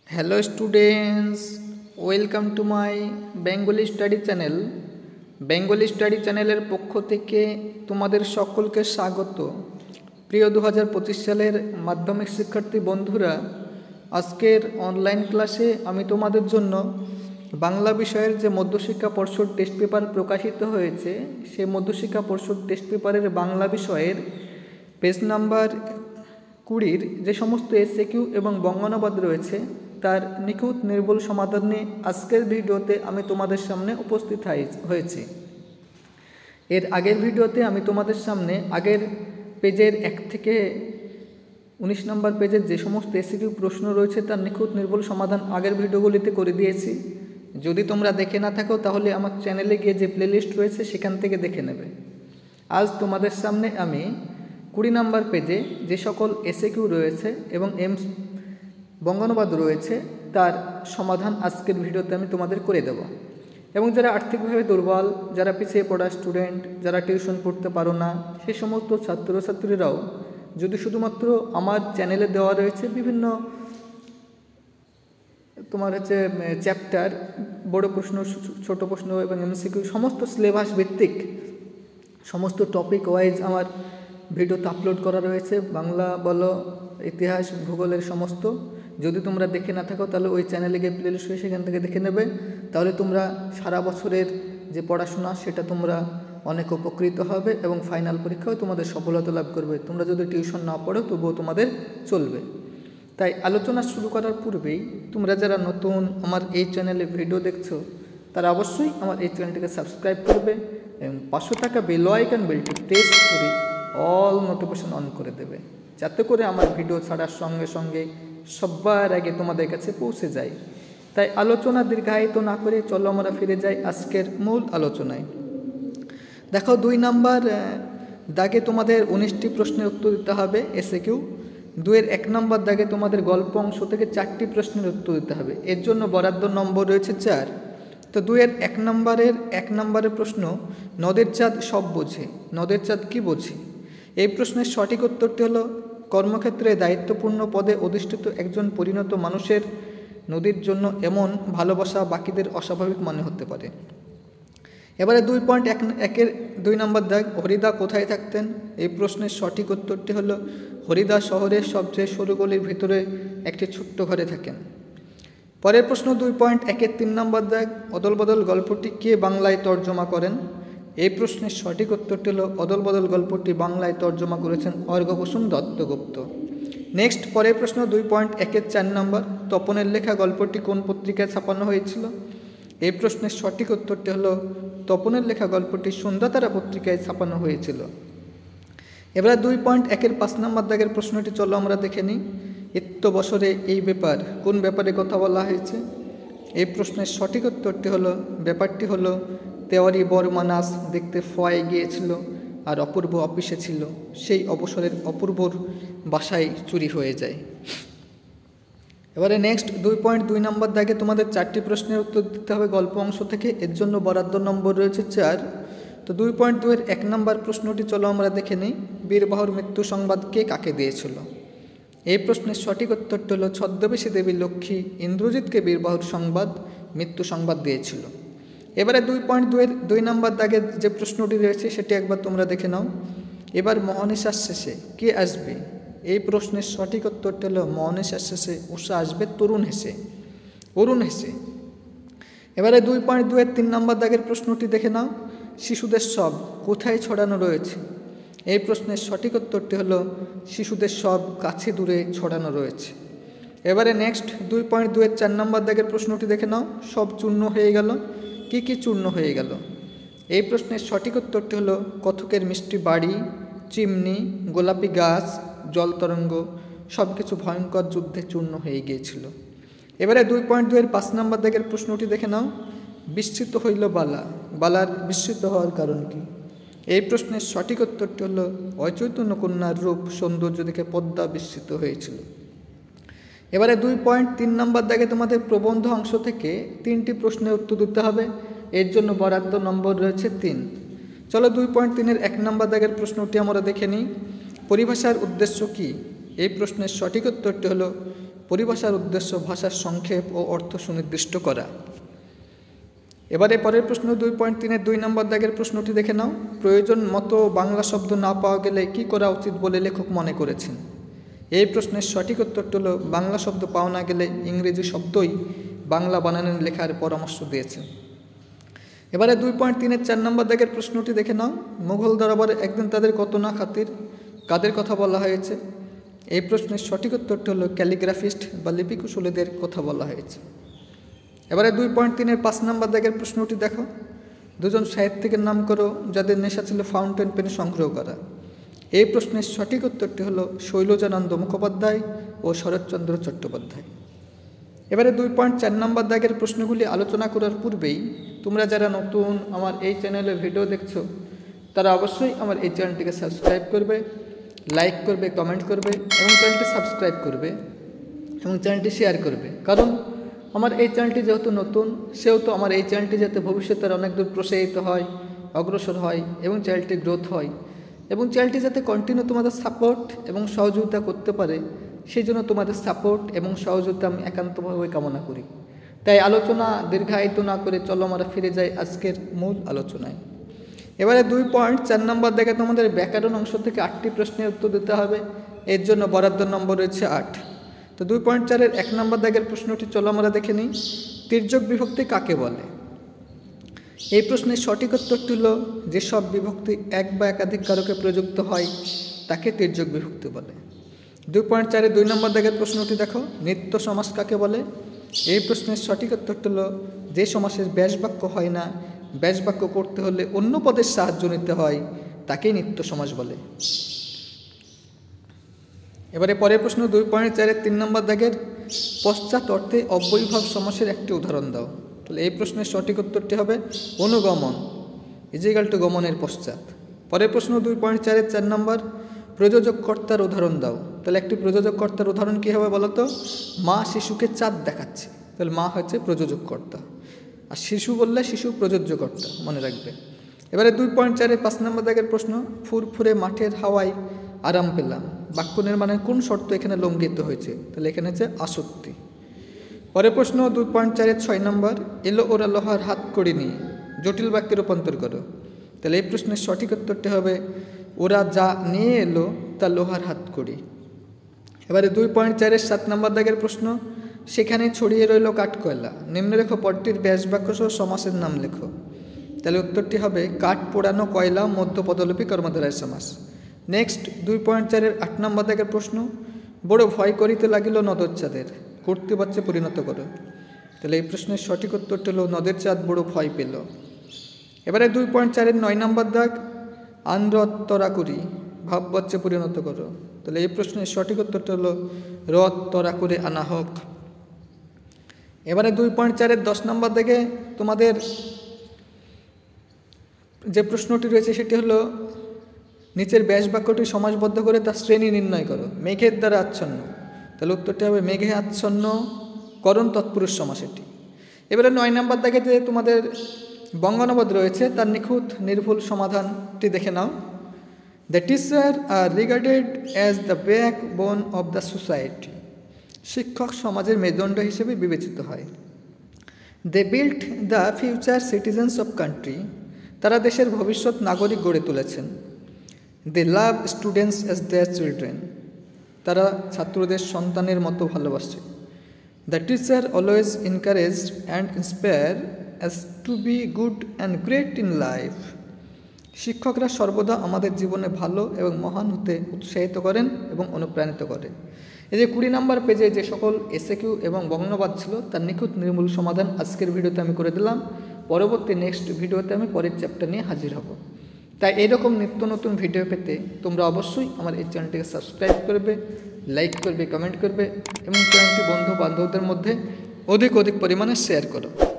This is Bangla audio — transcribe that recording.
Hello students, welcome to my Bengali study channel. Bengali study চ্যানেলের পক্ষ থেকে তোমাদের সকলকে স্বাগত। প্রিয় 2025 সালের মাধ্যমিক শিক্ষার্থী বন্ধুরা, আজকের অনলাইন ক্লাসে আমি তোমাদের জন্য বাংলা বিষয়ের যে মধ্যশিক্ষা পর্ষদ টেস্ট পেপার প্রকাশিত হয়েছে, সেই মধ্যশিক্ষা পর্ষদ টেস্ট পেপারের বাংলা বিষয়ের পেজ নাম্বার 20 যে সমস্ত এসএকিউ এবং বঙ্গানুবাদ রয়েছে তার নিখুঁত নির্ভুল সমাধান নিয়ে আজকের ভিডিওতে আমি তোমাদের সামনে উপস্থিত হয়েছি। এর আগের ভিডিওতে আমি তোমাদের সামনে আগের পেজের 1 থেকে 19 নম্বর পেজের যে সমস্ত এসএকিউ প্রশ্ন রয়েছে তার নিখুঁত নির্ভুল সমাধান আগের ভিডিওগুলিতে করে দিয়েছি। যদি তোমরা দেখে না থাকো তাহলে আমার চ্যানেলে গিয়ে যে প্লেলিস্ট রয়েছে সেখান থেকে দেখে নেবে। আজ তোমাদের সামনে আমি 20 নম্বর পেজে যে সকল এসএকিউ রয়েছে এবং বঙ্গানুবাদ রয়েছে তার সমাধান আজকের ভিডিওতে আমি তোমাদের করে দেব। এবং যারা আর্থিকভাবে দুর্বল, যারা পিছিয়ে পড়া স্টুডেন্ট, যারা টিউশন পড়তে পারো না, সেই সমস্ত ছাত্রছাত্রীরাও যদি শুধুমাত্র আমার চ্যানেলে দেওয়া রয়েছে বিভিন্ন তোমার চ্যাপ্টার, বড় প্রশ্ন, ছোট প্রশ্ন এবং এমসিকিউ সমস্ত সিলেবাস ভিত্তিক সমস্ত টপিক ওয়াইজ আমার ভিডিওতে আপলোড করা রয়েছে। বাংলা বলো, ইতিহাস, ভূগোলের সমস্ত। যদি তোমরা দেখে না থাকো তাহলে ওই চ্যানেলে গিয়ে প্লেলিস্ট হয়ে সেখান থেকে দেখে নেবে। তাহলে তোমরা সারা বছরের যে পড়াশোনা সেটা তোমরা অনেক উপকৃত হবে এবং ফাইনাল পরীক্ষায় তোমাদের সফলতা লাভ করবে। তোমরা যদি টিউশন না পড়ো তবুও তোমাদের চলবে। তাই আলোচনা শুরু করার পূর্বেই তোমরা যারা নতুন আমার এই চ্যানেলে ভিডিও দেখছো তারা অবশ্যই আমার এই চ্যানেলটিকে সাবস্ক্রাইব করবে এবং পাশে থাকা বেল আইকন বেলটি প্রেস করে অল নোটিফিকেশন অন করে দেবে, যাতে করে আমার ভিডিও ছাড়ার সঙ্গে সঙ্গে সবার আগে তোমাদের কাছে পৌঁছে যায়। তাই আলোচনা দীর্ঘায়িত না করে চলো আমরা ফিরে যাই আজকের মূল আলোচনায়। দেখো, 2 নম্বর দাগে তোমাদের 19টি প্রশ্নের উত্তর দিতে হবে এসএকিউ। 2-এর 1 নম্বর দাগে তোমাদের গল্প অংশ থেকে 4টি প্রশ্নের উত্তর দিতে হবে। এর জন্য বরাদ্দ নম্বর রয়েছে 4। তো 2-এর 1 নম্বরের প্রশ্ন, নদের চাঁদ সব বোঝে, নদের চাঁদ কি বোঝে? এই প্রশ্নের সঠিক উত্তরটি হলো, কর্মক্ষেত্রে দায়িত্বপূর্ণ পদে অধিষ্ঠিত একজন পরিণত মানুষের নদীর জন্য এমন ভালোবাসা বাকিদের অস্বাভাবিক মনে হতে পারে। এবারে 2.1-এর 2 নম্বর দাগ, হরিদা কোথায় থাকতেন? এই প্রশ্নের সঠিক উত্তরটি হলো, হরিদা শহরের সবচেয়ে সরু গলির ভিতরে একটি ছোট্ট ঘরে থাকেন। পরের প্রশ্ন 2.1-এর 3 নম্বর দাগ, অদল বদল গল্পটি কে বাংলায় তর্জমা করেন? এই প্রশ্নের সঠিক উত্তরটি হলো, অদল বদল গল্পটি বাংলায় তর্জমা করেছেন অর্ঘ্যকুসুম দত্তগুপ্ত। নেক্সট, পরের প্রশ্ন 2.1-এর 4 নম্বর, তপনের লেখা গল্পটি কোন পত্রিকায় ছাপানো হয়েছিল? এই প্রশ্নের সঠিক উত্তরটি হলো, তপনের লেখা গল্পটি সন্ধ্যাতারা পত্রিকায় ছাপানো হয়েছিল। এবার 2.1-এর 5 নম্বর দাগের প্রশ্নটি চলো আমরা দেখে নিই। এত বছরে এই ব্যাপার, কোন ব্যাপারে কথা বলা হয়েছে? এই প্রশ্নের সঠিক উত্তরটি হলো, ব্যাপারটি হলো, তেওয়ারি বর্মানাস দেখতে ফয়ে গিয়েছিল আর অপূর্ব অফিসে ছিল। সেই অবসরের অপূর্বর বাসায় চুরি হয়ে যায়। এবারে নেক্সট 2.2 নম্বর দাগে তোমাদের 4টি প্রশ্নের উত্তর দিতে হবে গল্প অংশ থেকে। এর জন্য বরাদ্দ নম্বর রয়েছে 4। তো 2.2-এর 1 নম্বর প্রশ্নটি চলো আমরা দেখে নিই। বীরবাহুর মৃত্যু সংবাদ কে কাকে দিয়েছিল? এই প্রশ্নের সঠিক উত্তরটি হলো, ছদ্মবেশী দেবী লক্ষ্মী ইন্দ্রজিৎকে বীরবাহুর মৃত্যু সংবাদ দিয়েছিল। এবারে 2.2-এর 2 নম্বর দাগে যে প্রশ্নটি রয়েছে সেটি একবার তোমরা দেখে নাও। এবার মহানিশার শেষে কে আসবে? এই প্রশ্নের সঠিক উত্তরটি হলো, মহানিশার শেষে উষা আসবে অরুণ হেসে। এবারে 2.2-এর 3 নম্বর দাগের প্রশ্নটি দেখে নাও। শিশুদের সব কোথায় ছড়ানো রয়েছে? এই প্রশ্নের সঠিক উত্তরটি হলো, শিশুদের সব কাছে দূরে ছড়ানো রয়েছে। এবারে নেক্সট 2.2-এর 4 নম্বর দাগের প্রশ্নটি দেখে নাও। সব চূর্ণ হয়ে গেল, কি কি চূর্ণ হয়ে গেল? এই প্রশ্নের সঠিক উত্তরটি হলো, কথকের মিষ্টি বাড়ি, চিমনি, গোলাপি গাছ, জল তরঙ্গ সব কিছু ভয়ঙ্কর যুদ্ধে চূর্ণ হয়ে গিয়েছিল। এবারে 2.2-এর 5 নম্বর দাগের প্রশ্নটি দেখে নাও। বিস্মিত হইল বালা, বালার বিস্মিত হওয়ার কারণ কি? এই প্রশ্নের সঠিক উত্তরটি হলো, অচৈতন্য কন্যার রূপ সৌন্দর্য দেখে পদ্মা বিস্মিত হয়েছিল। এবারে 2.3 নম্বর দাগে তোমাদের প্রবন্ধ অংশ থেকে 3টি প্রশ্নের উত্তর দিতে হবে। এর জন্য বরাদ্দ নম্বর রয়েছে 3। চলো 2.3-এর 1 নম্বর দাগের প্রশ্নটি আমরা দেখে নিই। পরিভাষার উদ্দেশ্য কি? এই প্রশ্নের সঠিক উত্তরটি হলো, পরিভাষার উদ্দেশ্য ভাষার সংক্ষেপ ও অর্থ সুনির্দিষ্ট করা। এবারে পরের প্রশ্ন 2.3-এর 2 নম্বর দাগের প্রশ্নটি দেখে নাও। প্রয়োজন মতো বাংলা শব্দ না পাওয়া গেলে কি করা উচিত বলে লেখক মনে করেছেন? এই প্রশ্নের সঠিক উত্তরটি হলো বাংলা শব্দ পাওয়া না গেলে ইংরেজি শব্দই বাংলা বানানের লেখার পরামর্শ দিয়েছেন। এবারে 2.3-এর 4 নম্বর দাগের প্রশ্নটি দেখে নাও। মুঘল দরবারে একদিন তাদের কত না খাতির, কাদের কথা বলা হয়েছে? এই প্রশ্নের সঠিক উত্তরটি হলো ক্যালিগ্রাফিস্ট বা লিপিকুশলীদের কথা বলা হয়েছে। এবারে 2.3-এর 5 নম্বর দাগের প্রশ্নটি দেখো। দুজন সাহিত্যিকের নাম করো যাদের নেশা ছিল ফাউন্টেন পেন সংগ্রহ করা। এই প্রশ্নের সঠিক উত্তরটি হলো শৈলজানন্দ মুখোপাধ্যায় ও শরৎচন্দ্র চট্টোপাধ্যায়। এবারে 2.4 নম্বর দাগের প্রশ্নগুলি আলোচনা করার পূর্বেই তোমরা যারা নতুন আমার এই চ্যানেলে ভিডিও দেখছো তারা অবশ্যই আমার এই চ্যানেলটিকে সাবস্ক্রাইব করবে, লাইক করবে, কমেন্ট করবে এবং চ্যানেলটি সাবস্ক্রাইব করবে এবং চ্যানেলটি শেয়ার করবে। কারণ আমার এই চ্যানেলটি যেহেতু নতুন, সেহেতু আমার এই চ্যানেলটি যাতে ভবিষ্যতে অনেক দূর প্রসারিত হয়, অগ্রসর হয় এবং চ্যানেলটির গ্রোথ হয় এবং চ্যানেলটি যাতে কন্টিনিউ তোমাদের সাপোর্ট এবং সহযোগিতা করতে পারে, সেই জন্য তোমাদের সাপোর্ট এবং সহযোগিতা আমি একান্তভাবে কামনা করি। তাই আলোচনা দীর্ঘায়িত না করে চলো আমরা ফিরে যাই আজকের মূল আলোচনায়। এবারে 2.4 নম্বর দাগে তোমাদের ব্যাকরণ অংশ থেকে 8টি প্রশ্নের উত্তর দিতে হবে। এর জন্য বরাদ্দ নম্বর রয়েছে 8। তো 2.4-এর 1 নম্বর দাগের প্রশ্নটি চলো আমরা দেখে নিই। তির্যক বিভক্তি কাকে বলে? এই প্রশ্নের সঠিক উত্তরটি হলো যেসব বিভক্তি এক বা একাধিক কারকে প্রযুক্ত হয় তাকে তির্যক বিভক্তি বলে। 2.4-এর 2 নম্বর দাগের প্রশ্নটি দেখো। নিত্য সমাস কাকে বলে? এই প্রশ্নের সঠিক উত্তরটি হলো যে সমাসের ব্যাস বাক্য হয় না, ব্যাস বাক্য করতে হলে অন্য পদের সাহায্য নিতে হয়, তাকেই নিত্য সমাস বলে। এবারে পরের প্রশ্ন 2.4-এর 3 নম্বর দাগের পশ্চাৎ অর্থে অব্যয়ীভাব সমাসের একটি উদাহরণ দাও। তাহলে এই প্রশ্নের সঠিক উত্তরটি হবে অনুগমন ইজিক্যাল টু গমনের পশ্চাৎ। পরের প্রশ্ন 2.4-এর 4 নম্বর প্রযোজক কর্তার উদাহরণ দাও। তাহলে একটি প্রযোজক কর্তার উদাহরণ কী হবে বলো তো? মা শিশুকে চাঁদ দেখাচ্ছে, তাহলে মা হচ্ছে প্রযোজক কর্তা, আর শিশু বললে শিশু প্রযোজ্য কর্তা, মনে রাখবে। এবারে 2.4-এর 5 নম্বর দাগের প্রশ্ন ফুরফুরে মাঠের হাওয়ায় আরাম পেলাম বাক্য নির্মাণের কোন শর্ত এখানে লঙ্ঘিত হয়েছে? তাহলে এখানে হচ্ছে আসক্তি। পরের প্রশ্ন 2.4-এর 6 নম্বর এলো ওরা লোহার হাত কড়ি নিয়ে জটিল বাক্যে রূপান্তর করো। তাহলে এই প্রশ্নের সঠিক উত্তরটি হবে ওরা যা নিয়ে এলো তা লোহার হাত কড়ি। এবারে 2.4-এর 7 নম্বর দাগের প্রশ্ন সেখানে ছড়িয়ে রইল কাঠকয়লা, নিম্নরেখ পদটির ব্যাস বাক্য সহ সমাসের নাম লেখো। তাহলে উত্তরটি হবে কাঠ পোড়ানো কয়লা মধ্যপদলোপী কর্মধারয় সমাস। নেক্সট 2.4-এর 8 নম্বর দাগের প্রশ্ন বড় ভয় করিতে লাগিল নদের চাঁদের কর্তৃবাচ্যে পরিণত করো। তাহলে এই প্রশ্নের সঠিক উত্তরটি হলো নদের চাঁদ বড় ভয় পেল। এবারে 2.4-এর 9 নম্বর দাগ আনরত্তরা করি ভাববাচ্যে পরিণত করো। তাহলে এই প্রশ্নের সঠিক উত্তরটা হলো রথ তরা করে আনা হোক। এবারে 2.4-এর 10 নম্বর দাগে তোমাদের যে প্রশ্নটি রয়েছে সেটি হলো নিচের ব্যাস বাক্যটি সমাসবদ্ধ করে তার শ্রেণী নির্ণয় করো। মেঘের দ্বারা আচ্ছন্ন, তাহলে উত্তরটি হবে মেঘে আচ্ছন্ন করণ তৎপুরুষ সমাস এটি। এবারে 9 নম্বর দাগে যে তোমাদের বঙ্গানুবাদ রয়েছে তার নিখুঁত নির্ভুল সমাধানটি দেখে নাও। The teacher are regarded as the backbone of the society, শিক্ষক সমাজের মেরুদণ্ড হিসেবে বিবেচিত হয়। They built the future citizens of country, তারা দেশের ভবিষ্যৎ নাগরিক গড়ে তুলেছেন। They love students as their children, তারা ছাত্রদের সন্তানের মতো ভালোবাসে। The teacher always encourage and inspire as to be good and great in life, শিক্ষকরা সর্বদা আমাদের জীবনে ভালো এবং মহান হতে উৎসাহিত করেন এবং অনুপ্রাণিত করেন। এই যে 20 নম্বর পেজে যে সকল এসএকিউ এবং বঙ্গানুবাদ ছিল তার নিখুঁত নির্মূল সমাধান আজকের ভিডিওতে আমি করে দিলাম। পরবর্তী নেক্সট ভিডিওতে আমি পরের চ্যাপ্টার নিয়ে হাজির হব। তাই এরকম নিত্য নতুন ভিডিও পেতে তোমরা অবশ্যই আমার এই চ্যানেলটিকে সাবস্ক্রাইব করবে, লাইক করবে, কমেন্ট করবে এবং চ্যানেলটি বন্ধু বান্ধবদের মধ্যে অধিক পরিমাণে শেয়ার করো।